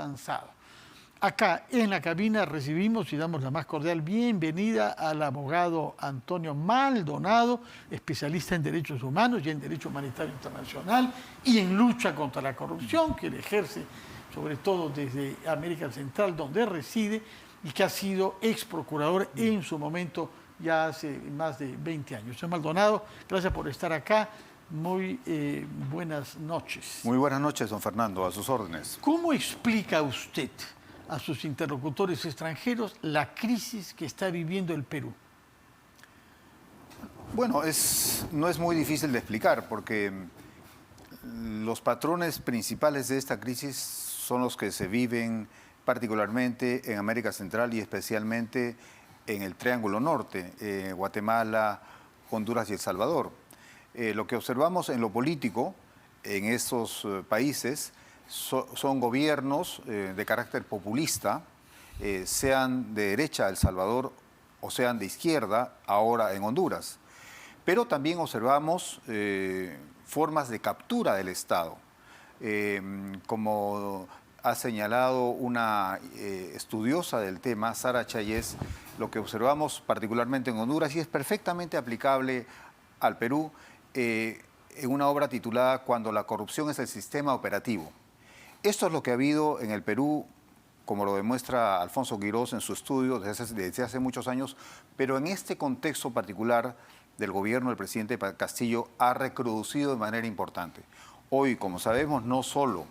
avanzado. Acá en la cabina recibimos y damos la más cordial bienvenida al abogado Antonio Maldonado, especialista en derechos humanos y en derecho humanitario internacional y en lucha contra la corrupción, que él ejerce sobre todo desde América Central, donde reside, y que ha sido ex procurador en su momento ya hace más de 20 años. Señor Maldonado, gracias por estar acá. Muy buenas noches. Muy buenas noches, don Fernando, a sus órdenes. ¿Cómo explica usted a sus interlocutores extranjeros la crisis que está viviendo el Perú? Bueno, no es muy difícil de explicar porque los patrones principales de esta crisis son los que se viven particularmente en América Central y especialmente en el Triángulo Norte, Guatemala, Honduras y El Salvador. Lo que observamos en lo político en estos países son gobiernos de carácter populista, sean de derecha El Salvador o sean de izquierda ahora en Honduras. Pero también observamos formas de captura del Estado, como ha señalado una estudiosa del tema, Sara Chayes, lo que observamos particularmente en Honduras y es perfectamente aplicable al Perú en una obra titulada Cuando la corrupción es el sistema operativo. Esto es lo que ha habido en el Perú, como lo demuestra Alfonso Quirós en su estudio desde hace muchos años, pero en este contexto particular del gobierno del presidente Castillo ha recrudecido de manera importante. Hoy, como sabemos, no solo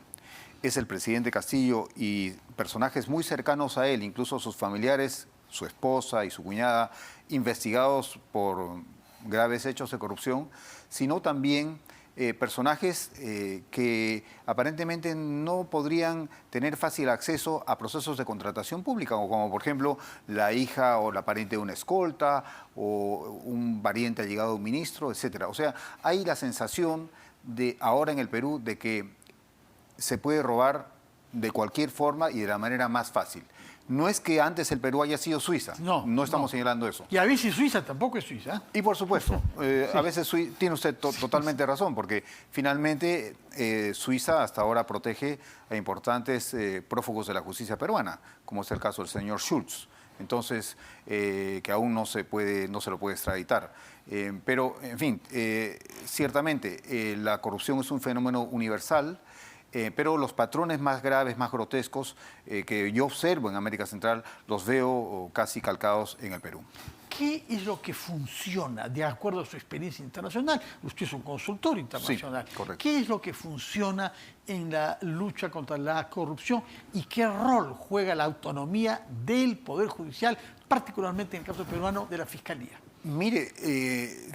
es el presidente Castillo y personajes muy cercanos a él, incluso sus familiares, su esposa y su cuñada, investigados por graves hechos de corrupción, sino también personajes que aparentemente no podrían tener fácil acceso a procesos de contratación pública, como por ejemplo la hija o la pariente de una escolta o un pariente allegado de un ministro, etc. O sea, hay la sensación de ahora en el Perú de que se puede robar de cualquier forma y de la manera más fácil. No es que antes el Perú haya sido Suiza, no estamos señalando eso. Y a veces Suiza tampoco es Suiza. Y por supuesto, sí. A veces tiene usted totalmente razón, porque finalmente Suiza hasta ahora protege a importantes prófugos de la justicia peruana, como es el caso del señor Schultz. Entonces, que aún no se lo puede extraditar. Pero, en fin, ciertamente la corrupción es un fenómeno universal. Pero los patrones más graves, más grotescos que yo observo en América Central, los veo casi calcados en el Perú. ¿Qué es lo que funciona de acuerdo a su experiencia internacional? Usted es un consultor internacional. Sí, correcto. ¿Qué es lo que funciona en la lucha contra la corrupción y qué rol juega la autonomía del Poder Judicial, particularmente en el caso peruano de la Fiscalía? Mire,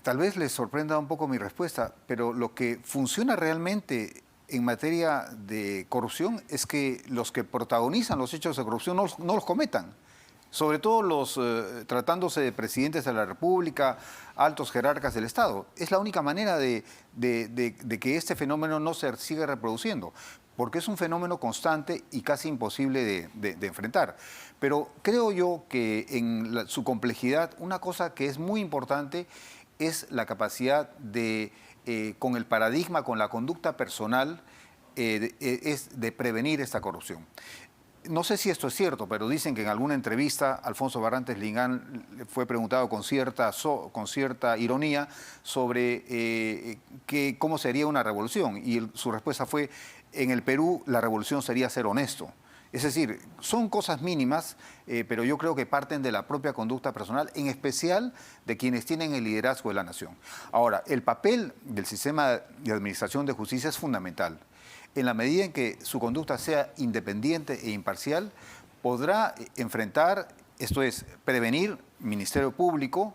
tal vez les sorprenda un poco mi respuesta, pero lo que funciona realmente en materia de corrupción es que los que protagonizan los hechos de corrupción no los cometan. Sobre todo tratándose de presidentes de la República, altos jerarcas del Estado. Es la única manera de que este fenómeno no se siga reproduciendo, porque es un fenómeno constante y casi imposible de enfrentar. Pero creo yo que en su complejidad, una cosa que es muy importante es la capacidad de con el paradigma, con la conducta personal, es de prevenir esta corrupción. No sé si esto es cierto, pero dicen que en alguna entrevista Alfonso Barrantes Lingán fue preguntado con cierta ironía sobre cómo sería una revolución. Y su respuesta fue, en el Perú la revolución sería ser honesto. Es decir, son cosas mínimas, pero yo creo que parten de la propia conducta personal, en especial de quienes tienen el liderazgo de la nación. Ahora, el papel del sistema de administración de justicia es fundamental. En la medida en que su conducta sea independiente e imparcial, podrá enfrentar, esto es, prevenir Ministerio Público,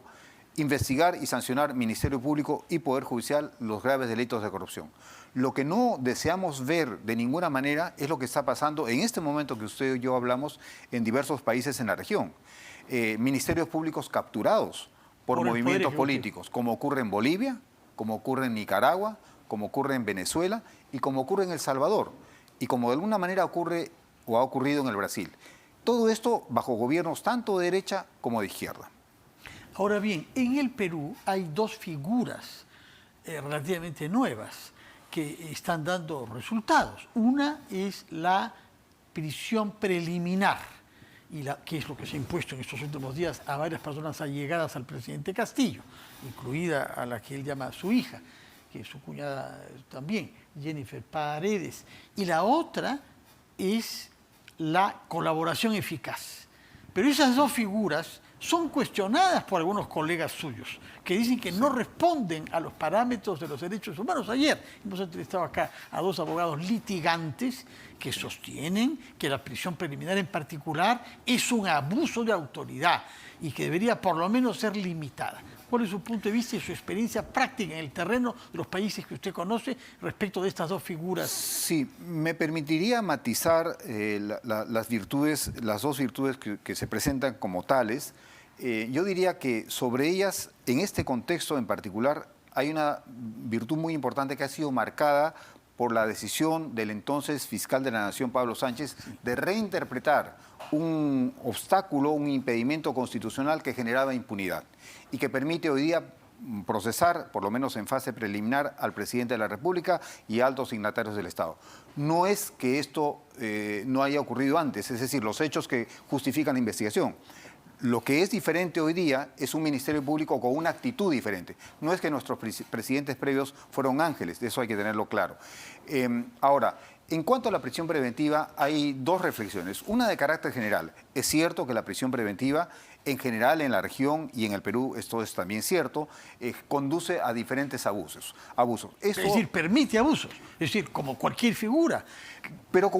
investigar y sancionar Ministerio Público y Poder Judicial los graves delitos de corrupción. Lo que no deseamos ver de ninguna manera es lo que está pasando en este momento que usted y yo hablamos en diversos países en la región. Ministerios públicos capturados por movimientos políticos, como ocurre en Bolivia, como ocurre en Nicaragua, como ocurre en Venezuela y como ocurre en El Salvador, y como de alguna manera ocurre o ha ocurrido en el Brasil. Todo esto bajo gobiernos tanto de derecha como de izquierda. Ahora bien, en el Perú hay dos figuras relativamente nuevas que están dando resultados. Una es la prisión preliminar, que es lo que se ha impuesto en estos últimos días a varias personas allegadas al presidente Castillo, incluida a la que él llama su hija, que es su cuñada también, Jennifer Paredes. Y la otra es la colaboración eficaz. Pero esas dos figuras son cuestionadas por algunos colegas suyos, que dicen que no responden a los parámetros de los derechos humanos. Ayer hemos entrevistado acá a dos abogados litigantes que sostienen que la prisión preliminar en particular es un abuso de autoridad y que debería por lo menos ser limitada. ¿Cuál es su punto de vista y su experiencia práctica en el terreno de los países que usted conoce respecto de estas dos figuras? Sí, me permitiría matizar las dos virtudes que se presentan como tales. Yo diría que sobre ellas, en este contexto en particular, hay una virtud muy importante que ha sido marcada por la decisión del entonces fiscal de la Nación, Pablo Sánchez, de reinterpretar un obstáculo, un impedimento constitucional que generaba impunidad y que permite hoy día procesar, por lo menos en fase preliminar, al presidente de la República y a altos signatarios del Estado. No es que esto no haya ocurrido antes, es decir, los hechos que justifican la investigación. Lo que es diferente hoy día es un Ministerio Público con una actitud diferente. No es que nuestros presidentes previos fueron ángeles, de eso hay que tenerlo claro. Ahora, en cuanto a la prisión preventiva, hay dos reflexiones. Una de carácter general. Es cierto que la prisión preventiva, en general en la región y en el Perú, esto es también cierto, conduce a diferentes abusos. Es decir, permite abusos, es decir, como cualquier figura. Pero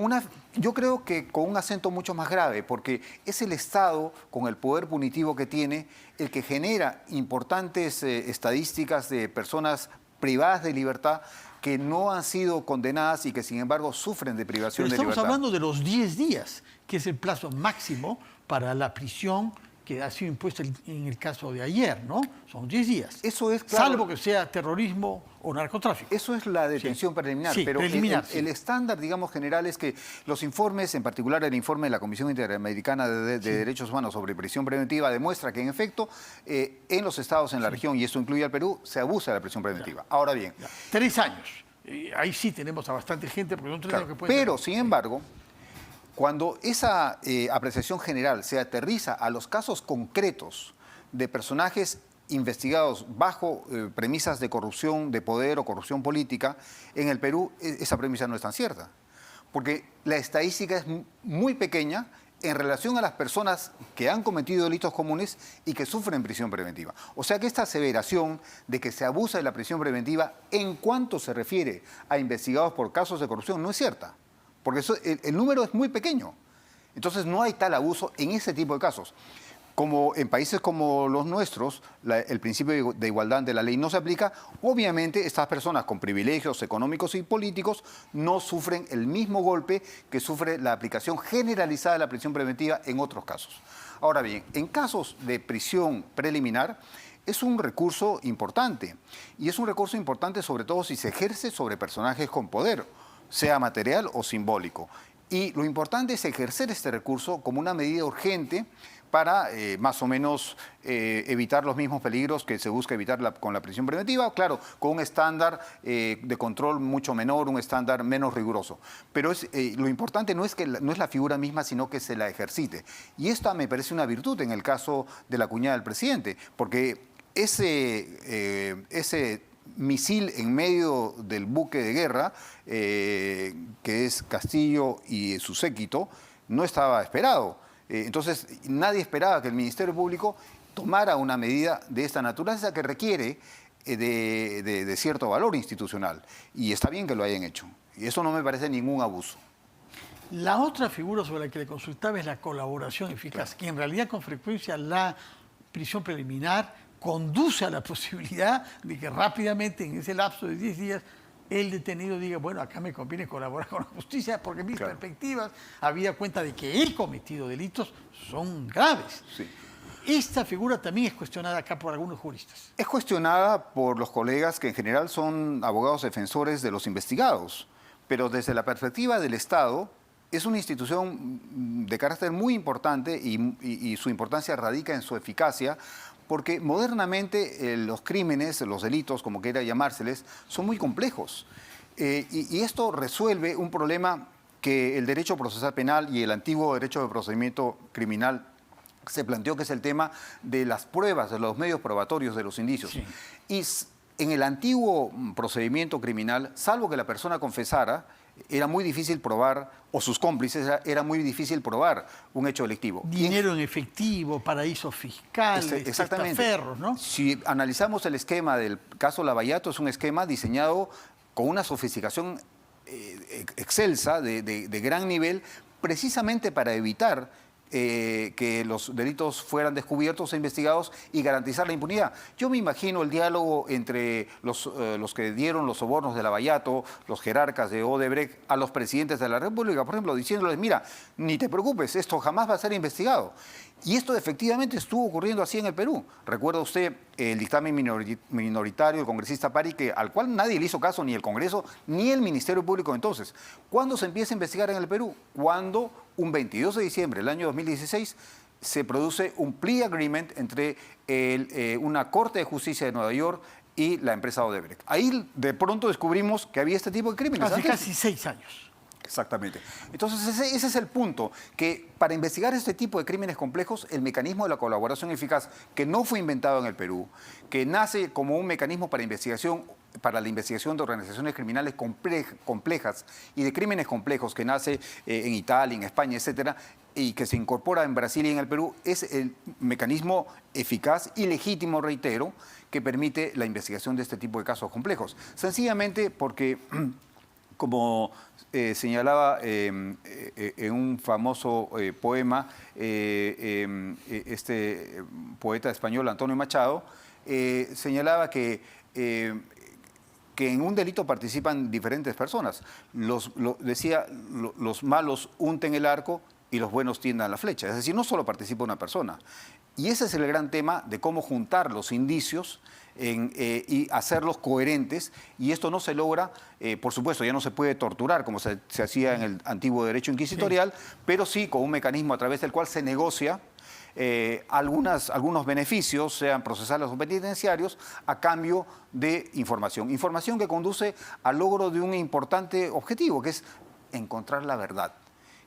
yo creo que con un acento mucho más grave, porque es el Estado, con el poder punitivo que tiene, el que genera importantes estadísticas de personas privadas de libertad que no han sido condenadas y que sin embargo sufren de privación de libertad. Estamos hablando de los 10 días, que es el plazo máximo para la prisión que ha sido impuesta en el caso de ayer, ¿no? Son 10 días. Eso es claro. Salvo que sea terrorismo o narcotráfico. Eso es la detención preliminar, sí, pero preliminar, el estándar, digamos, general es que los informes, en particular el informe de la Comisión Interamericana de Derechos Humanos sobre prisión preventiva, demuestra que en efecto en los estados en la región, y esto incluye al Perú, se abusa de la prisión preventiva. Ahora bien. 3 años. Ahí sí tenemos a bastante gente, porque son 3 años que pueden... Pero, sin embargo, cuando esa apreciación general se aterriza a los casos concretos de personajes investigados bajo premisas de corrupción de poder o corrupción política, en el Perú esa premisa no es tan cierta. Porque la estadística es muy pequeña en relación a las personas que han cometido delitos comunes y que sufren prisión preventiva. O sea que esta aseveración de que se abusa de la prisión preventiva en cuanto se refiere a investigados por casos de corrupción no es cierta. Porque el número es muy pequeño. Entonces no hay tal abuso en ese tipo de casos. Como en países como los nuestros, el principio de igualdad de la ley no se aplica, obviamente estas personas con privilegios económicos y políticos no sufren el mismo golpe que sufre la aplicación generalizada de la prisión preventiva en otros casos. Ahora bien, en casos de prisión preliminar, es un recurso importante. Y es un recurso importante sobre todo si se ejerce sobre personajes con poder, sea material o simbólico. Y lo importante es ejercer este recurso como una medida urgente para más o menos evitar los mismos peligros que se busca evitar con la prisión preventiva, claro, con un estándar de control mucho menor, un estándar menos riguroso. Pero lo importante no es la figura misma, sino que se la ejercite. Y esta me parece una virtud en el caso de la cuñada del presidente, porque ese misil en medio del buque de guerra, que es Castillo y su séquito, no estaba esperado. Entonces, nadie esperaba que el Ministerio Público tomara una medida de esta naturaleza que requiere de cierto valor institucional. Y está bien que lo hayan hecho. Y eso no me parece ningún abuso. La otra figura sobre la que le consultaba es la colaboración eficaz, que en realidad con frecuencia la prisión preliminar conduce a la posibilidad de que rápidamente en ese lapso de 10 días el detenido diga, bueno, acá me conviene colaborar con la justicia porque mis perspectivas, habida cuenta de que he cometido delitos, son graves. Sí. Esta figura también es cuestionada acá por algunos juristas. Es cuestionada por los colegas que en general son abogados defensores de los investigados, pero desde la perspectiva del Estado es una institución de carácter muy importante y su importancia radica en su eficacia, porque modernamente los crímenes, los delitos, como quiera llamárseles, son muy complejos. Y esto resuelve un problema que el derecho procesal penal y el antiguo derecho de procedimiento criminal se planteó, que es el tema de las pruebas, de los medios probatorios, de los indicios. Sí. Y en el antiguo procedimiento criminal, salvo que la persona confesara, era muy difícil probar, o sus cómplices, era muy difícil probar un hecho delictivo. Dinero en efectivo, paraísos fiscales, Exactamente. testaferros, ¿no? Si analizamos el esquema del caso Lavallato, es un esquema diseñado con una sofisticación excelsa, de gran nivel, precisamente para evitar que los delitos fueran descubiertos e investigados y garantizar la impunidad. Yo me imagino el diálogo entre los que dieron los sobornos de Lavallato, los jerarcas de Odebrecht, a los presidentes de la República, por ejemplo, diciéndoles, mira, ni te preocupes, esto jamás va a ser investigado. Y esto efectivamente estuvo ocurriendo así en el Perú. Recuerda usted el dictamen minoritario del congresista Pari, al cual nadie le hizo caso, ni el Congreso, ni el Ministerio Público entonces. ¿Cuándo se empieza a investigar en el Perú? Cuando un 22 de diciembre del año 2016 se produce un plea agreement entre una Corte de Justicia de Nueva York y la empresa Odebrecht. Ahí de pronto descubrimos que había este tipo de crímenes. Hace casi 6 años. Exactamente. Entonces ese es el punto, que para investigar este tipo de crímenes complejos, el mecanismo de la colaboración eficaz, que no fue inventado en el Perú, que nace como un mecanismo para la investigación de organizaciones criminales complejas y de crímenes complejos, que nace en Italia, en España, etcétera, y que se incorpora en Brasil y en el Perú, es el mecanismo eficaz y legítimo, reitero, que permite la investigación de este tipo de casos complejos. Sencillamente porque, como señalaba en un famoso poema este poeta español Antonio Machado, señalaba que en un delito participan diferentes personas. Decía, los malos unten el arco y los buenos tiendan la flecha. Es decir, no solo participa una persona. Y ese es el gran tema de cómo juntar los indicios y hacerlos coherentes, y esto no se logra, por supuesto, ya no se puede torturar como se hacía en el antiguo derecho inquisitorial, sí, pero sí con un mecanismo a través del cual se negocia algunos beneficios, sean procesales o penitenciarios, a cambio de información. Información que conduce al logro de un importante objetivo, que es encontrar la verdad.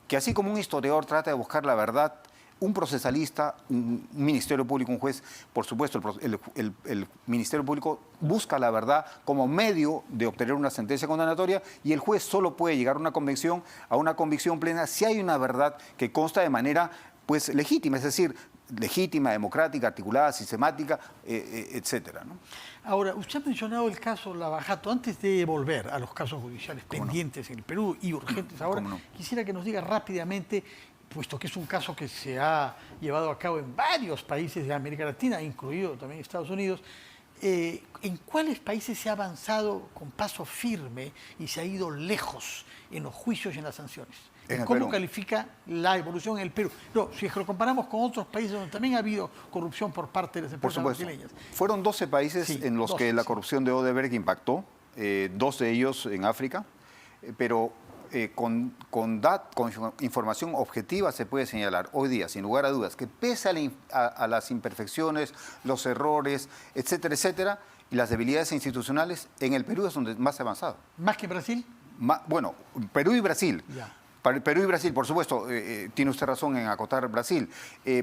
Que así como un historiador trata de buscar la verdad, un procesalista, un ministerio público, un juez, por supuesto, el ministerio público busca la verdad como medio de obtener una sentencia condenatoria, y el juez solo puede llegar a una convicción plena si hay una verdad que consta de manera pues legítima, es decir, legítima, democrática, articulada, sistemática, etcétera, ¿no? Ahora, usted ha mencionado el caso Lavallato. Antes de volver a los casos judiciales pendientes en el Perú y urgentes ahora, quisiera que nos diga rápidamente, puesto que es un caso que se ha llevado a cabo en varios países de América Latina, incluido también Estados Unidos, ¿en cuáles países se ha avanzado con paso firme y se ha ido lejos en los juicios y en las sanciones? ¿Cómo califica la evolución en el Perú? No, si es que lo comparamos con otros países donde también ha habido corrupción por parte de las empresas brasileñas. Fueron 12 países en los que la corrupción de Odebrecht impactó, 2 de ellos en África, pero con información objetiva se puede señalar hoy día, sin lugar a dudas, que pese a las imperfecciones, los errores, etcétera, etcétera, y las debilidades institucionales, en el Perú es donde más se ha avanzado. ¿Más que Brasil? Bueno, Perú y Brasil. Ya. Perú y Brasil, por supuesto, tiene usted razón en acotar Brasil,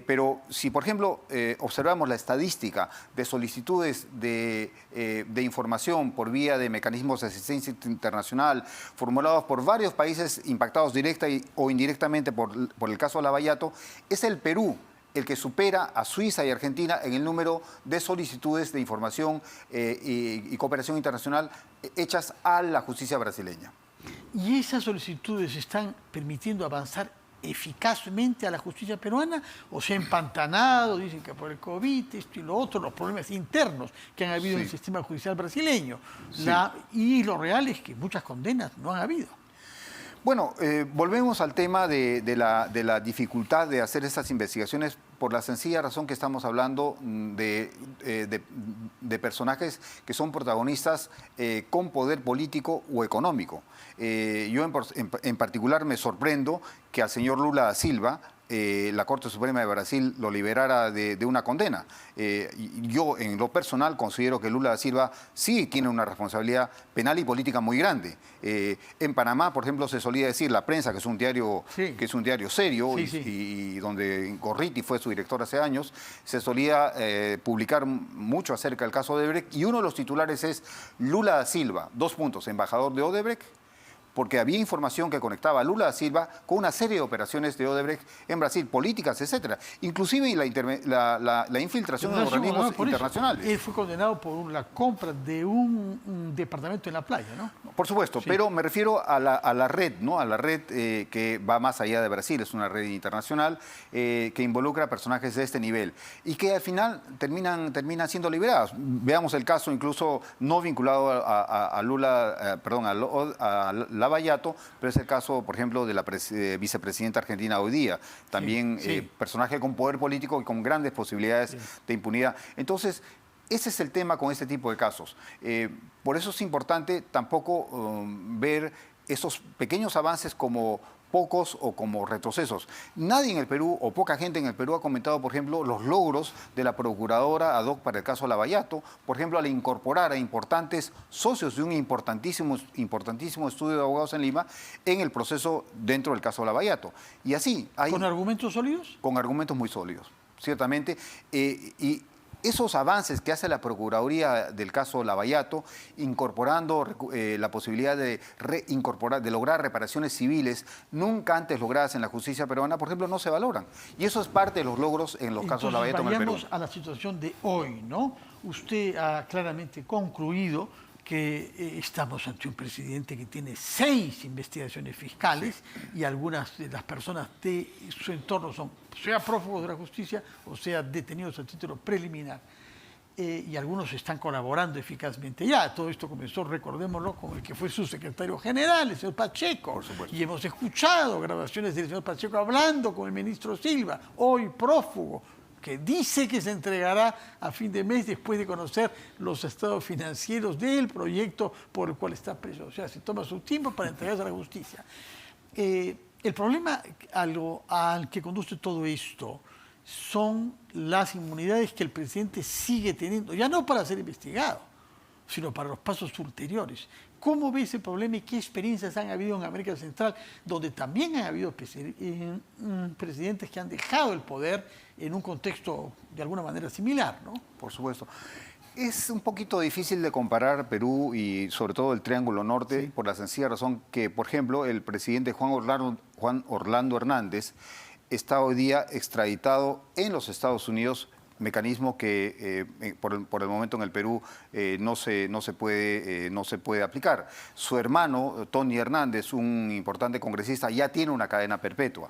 pero si, por ejemplo, observamos la estadística de solicitudes de información por vía de mecanismos de asistencia internacional formulados por varios países impactados directa o indirectamente por el caso Lavallato, es el Perú el que supera a Suiza y Argentina en el número de solicitudes de información y cooperación internacional hechas a la justicia brasileña. ¿Y esas solicitudes están permitiendo avanzar eficazmente a la justicia peruana o se ha empantanado? Dicen que por el COVID, esto y lo otro, los problemas internos que han habido en el sistema judicial brasileño. Sí. Y lo real es que muchas condenas no han habido. Bueno, volvemos al tema de la dificultad de hacer estas investigaciones por la sencilla razón que estamos hablando de personajes que son protagonistas con poder político o económico. Yo en particular me sorprendo que al señor Lula da Silva, la Corte Suprema de Brasil lo liberara de una condena. Yo, en lo personal, considero que Lula da Silva sí tiene una responsabilidad penal y política muy grande. En Panamá, por ejemplo, se solía decir, La Prensa, que es un diario, serio, y donde Gorriti fue su director hace años, se solía publicar mucho acerca del caso de Odebrecht, y uno de los titulares es Lula da Silva, embajador de Odebrecht, porque había información que conectaba a Lula da Silva con una serie de operaciones de Odebrecht en Brasil, políticas, etcétera. Inclusive la infiltración en organismos internacionales. Él fue condenado por la compra de un departamento en la playa, ¿no? Por supuesto, pero me refiero a la red, ¿no? A la red que va más allá de Brasil, es una red internacional que involucra personajes de este nivel y que al final terminan siendo liberados. Veamos el caso incluso no vinculado a Lula, a Lavallato, pero es el caso, por ejemplo, de la vicepresidenta argentina hoy día, también personaje con poder político y con grandes posibilidades de impunidad. Entonces, ese es el tema con este tipo de casos. Por eso es importante tampoco ver esos pequeños avances como pocos o como retrocesos. Nadie en el Perú, o poca gente en el Perú, ha comentado, por ejemplo, los logros de la procuradora ad hoc para el caso Lavallato, por ejemplo, al incorporar a importantes socios de un importantísimo estudio de abogados en Lima en el proceso dentro del caso Lavallato. Y así hay... ¿Con argumentos sólidos? Con argumentos muy sólidos, ciertamente. Y esos avances que hace la Procuraduría del caso Lavallato, incorporando la posibilidad de lograr reparaciones civiles nunca antes logradas en la justicia peruana, por ejemplo, no se valoran. Y eso es parte de los logros en los casos Lavallato en el Perú. Vayamos a la situación de hoy, ¿no? Usted ha claramente concluido que estamos ante un presidente que tiene 6 investigaciones fiscales y algunas de las personas de su entorno son sea prófugos de la justicia o sea detenidos a título preliminar. Y algunos están colaborando eficazmente ya. Todo esto comenzó, recordémoslo, con el que fue su secretario general, el señor Pacheco. Por supuesto. Y hemos escuchado grabaciones del señor Pacheco hablando con el ministro Silva, hoy prófugo, que dice que se entregará a fin de mes después de conocer los estados financieros del proyecto por el cual está preso. O sea, se toma su tiempo para entregarse a la justicia. El problema al que conduce todo esto son las inmunidades que el presidente sigue teniendo, ya no para ser investigado, sino para los pasos ulteriores. ¿Cómo ve ese problema y qué experiencias han habido en América Central, donde también han habido presidentes que han dejado el poder en un contexto de alguna manera similar, ¿no? Por supuesto. Es un poquito difícil de comparar Perú y sobre todo el Triángulo Norte por la sencilla razón que, por ejemplo, el presidente Juan Orlando Hernández está hoy día extraditado en los Estados Unidos, mecanismo que por el momento en el Perú no se puede aplicar. Su hermano, Tony Hernández, un importante congresista, ya tiene una cadena perpetua.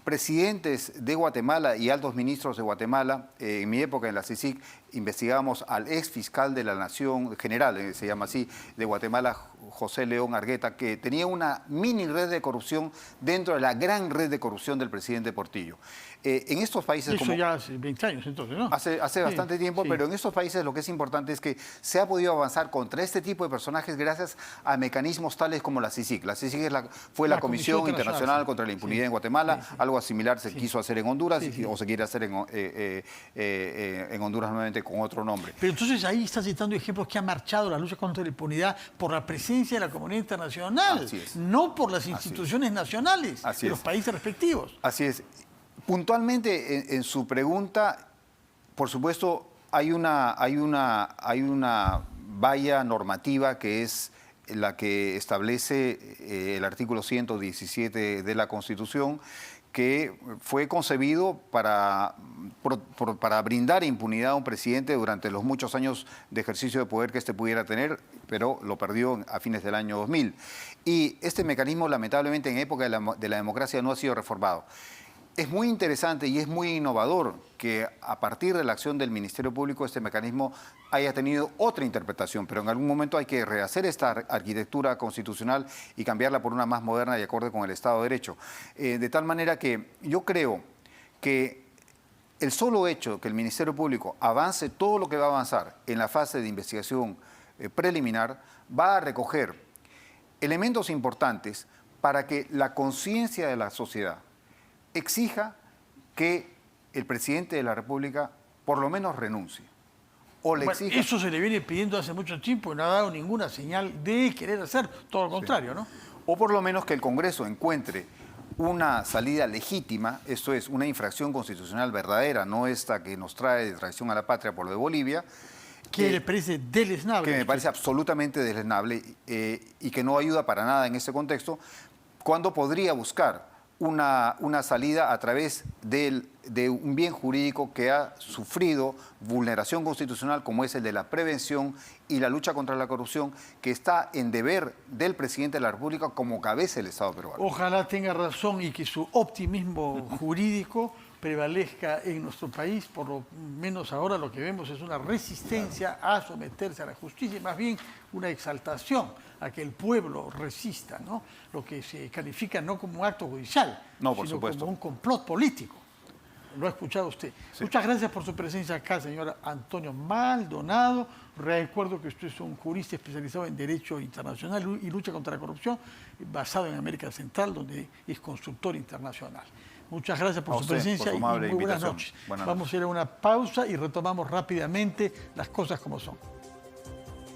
Presidentes de Guatemala y altos ministros de Guatemala, en mi época en la CICIG, investigábamos al ex fiscal de la Nación General, se llama así, de Guatemala, José León Argueta, que tenía una mini red de corrupción dentro de la gran red de corrupción del presidente Portillo. En estos países... Eso ya hace 20 años entonces, ¿no? Hace bastante tiempo, pero en estos países lo que es importante es que se ha podido avanzar contra este tipo de personajes gracias a mecanismos tales como la CICIG. La CICIG fue la Comisión Internacional contra la Impunidad en Guatemala, algo similar se quiso hacer en Honduras o se quiere hacer en Honduras nuevamente con otro nombre. Pero entonces ahí está citando ejemplos que ha marchado la lucha contra la impunidad por la presencia de la comunidad internacional, no por las instituciones nacionales de los países respectivos. Así es. Puntualmente en su pregunta, por supuesto, hay una valla normativa que es la que establece el artículo 117 de la Constitución, que fue concebido para brindar impunidad a un presidente durante los muchos años de ejercicio de poder que éste pudiera tener, pero lo perdió a fines del año 2000. Y este mecanismo, lamentablemente, en época de la democracia no ha sido reformado. Es muy interesante y es muy innovador que a partir de la acción del Ministerio Público este mecanismo haya tenido otra interpretación, pero en algún momento hay que rehacer esta arquitectura constitucional y cambiarla por una más moderna y acorde con el Estado de Derecho. De tal manera que yo creo que el solo hecho que el Ministerio Público avance todo lo que va a avanzar en la fase de investigación preliminar va a recoger elementos importantes para que la conciencia de la sociedad exija que el presidente de la República por lo menos renuncie. O le exija... Eso se le viene pidiendo hace mucho tiempo y no ha dado ninguna señal de querer hacer, todo lo contrario, ¿no? O por lo menos que el Congreso encuentre una salida legítima, esto es, una infracción constitucional verdadera, no esta que nos trae de traición a la patria por lo de Bolivia. Que le parece deleznable. Que me parece absolutamente deleznable y que no ayuda para nada en este contexto, cuando podría buscar una salida a través de un bien jurídico que ha sufrido vulneración constitucional, como es el de la prevención y la lucha contra la corrupción, que está en deber del presidente de la República como cabeza del Estado peruano. Ojalá tenga razón y que su optimismo jurídico prevalezca en nuestro país. Por lo menos ahora lo que vemos es una resistencia a someterse a la justicia y más bien una exaltación a que el pueblo resista, ¿no? Lo que se califica no como un acto judicial, no, por sino supuesto, como un complot político. Lo ha escuchado usted. Sí. Muchas gracias por su presencia acá, señor Antonio Maldonado. Recuerdo que usted es un jurista especializado en Derecho Internacional y lucha contra la corrupción, basado en América Central, donde es consultor internacional. Muchas gracias por su presencia y muy buenas noches. Vamos a ir a una pausa y retomamos rápidamente las cosas como son.